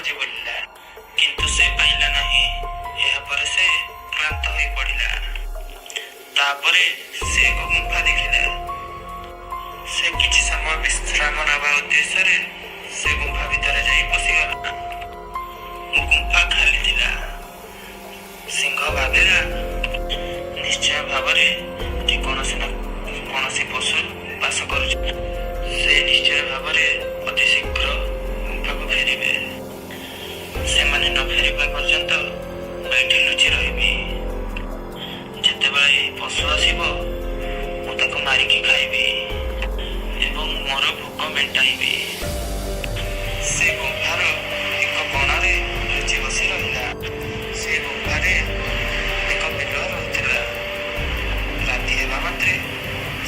ଖୋଜି ବୁଲିଲା, କିନ୍ତୁ ସେ ପାଇଲା ନାହିଁ। ଏହାପରେ ସେ କ୍ଳାନ୍ତ ହୋଇ ପଡ଼ିଲା। ତାପରେ ସେ ଏକ ଗୁମ୍ଫା ଦେଖିଲା। ସେ କିଛି ସମୟ ବିଶ୍ରାମ ନେବା ଉଦ୍ଦେଶ୍ୟରେ ସେ ଗୁମ୍ଫା ଭିତରେ ଯାଇ ପଶିଗଲା। ଗୁମ୍ଫା ଖାଲି ଥିଲା। ସିଂହ ଭାବିଲା, ନିଶ୍ଚୟ ଭାବରେ ଏଠି କୌଣସି ନା କୌଣସି ପଶୁ ବାସ କରୁଛି। ସେ ନିଶ୍ଚୟ ଭାବରେ ଅତି ଶୀଘ୍ର ଗୁମ୍ଫାକୁ ଫେରିବେ। ସେମାନେ ନ ଫେରିବା ପର୍ଯ୍ୟନ୍ତ ଏଠି ଲୁଚି ରହିବି। ଯେତେବେଳେ ଏହି ପଶୁ ଆସିବ ମୁଁ ତାକୁ ମାରିକି ଖାଇବି ଏବଂ ମୋର ଭୋକ ମେଣ୍ଟାଇବି। ସେ ଗୁମ୍ଫାର ଏକ କୋଣରେ ଲୁଚି ବସି ରହିଲା। ସେ ଗୁମ୍ଫାରେ ଏକ ବିଲୁଆ ରହୁଥିଲା। ରାତି ହେବା ମାତ୍ରେ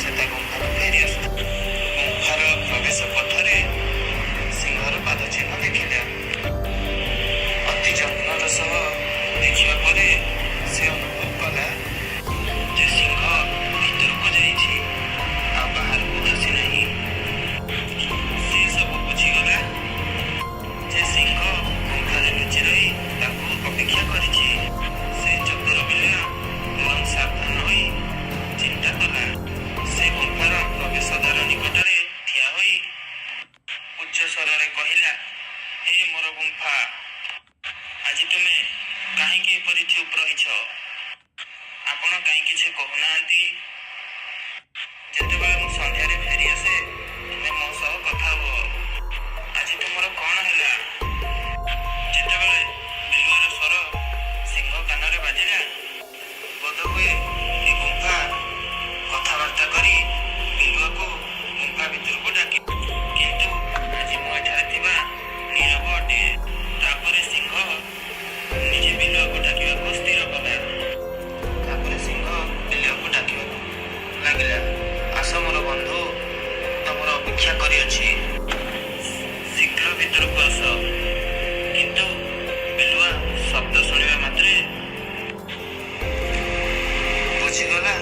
ସେ ତା ଗୁମ୍ଫାକୁ ଫେରି ଆସୁଥିଲା। ଗୁମ୍ଫାର ପ୍ରବେଶ ପଥରେ ସିଂହର ପାଦ ଚିହ୍ନ ଦେଖିଲା। ଅତି ଯତ୍ନର ସହ ଦେଖିବା ପରେ ସେ ଅନୁଭବ କଲା ଯେ ସିଂହ ଭିତରକୁ ଯାଇଛି ଆଉ ବାହାରକୁ ଆସିନାହିଁ। ସେ ସବୁ ବୁଝିଗଲା ଯେ ସିଂହ ଗୁମ୍ଫାରେ ଲୁଚି ରହି ତାକୁ ଅପେକ୍ଷା କରିଛି। ସେ ଚତୁର ବିଲୁଆ ବରଂ ସାବଧାନ ହୋଇ ଚିନ୍ତା କଲା। ସେ ଗୁମ୍ଫାର ପ୍ରବେଶ ଦ୍ୱାର ନିକଟରେ ଠିଆ ହୋଇ ଉଚ୍ଚ ସ୍ୱରରେ କହିଲା, ହେ ମୋର ଗୁମ୍ଫା, ଆଜି ତୁମେ କାହିଁକି ଏପରି ଚୁପ୍ ରହିଛ? ଆପଣ କାହିଁ କିଛି କହୁନାହାନ୍ତି? ଯେତେବେଳେ ମୁଁ ସନ୍ଧ୍ୟାରେ ଫେରି ଆସେ ତୁମେ ମୋ ସହ କଥା ହୁଅ। ଆଜି ତୁମର କ'ଣ ହେଲା? ଯେତେବେଳେ ବିଲୁଆର ସ୍ୱର ସିଂହ କାନରେ ବାଜିଲା, ବୋଧହୁଏ ଏ ଗୁମ୍ଫା କଥାବାର୍ତ୍ତା କରି ବିଲୁଆକୁ ଗୁମ୍ଫା ଭିତରକୁ ଡାକି, କିନ୍ତୁ ଆଜି ମୁଁ ଏଠାରେ ଥିବା ନୀରବ ଅଟେ। ତାପରେ ସିଂହ ନିଜେ ବିଲୁଆକୁ ଡାକିବାକୁ ସ୍ଥିର କଲା। ତାପରେ ସିଂହ ବିଲୁଆକୁ ଡାକିବାକୁ ଲାଗିଲା, ଆସ ମୋର ବନ୍ଧୁ, ମୁଁ ତମର ଅପେକ୍ଷା କରିଅଛି, ଶୀଘ୍ର ଭିତରକୁ ଆସ। କିନ୍ତୁ ବିଲୁଆ ଶବ୍ଦ ଶୁଣିବା ମାତ୍ରେ ବୁଝିଗଲା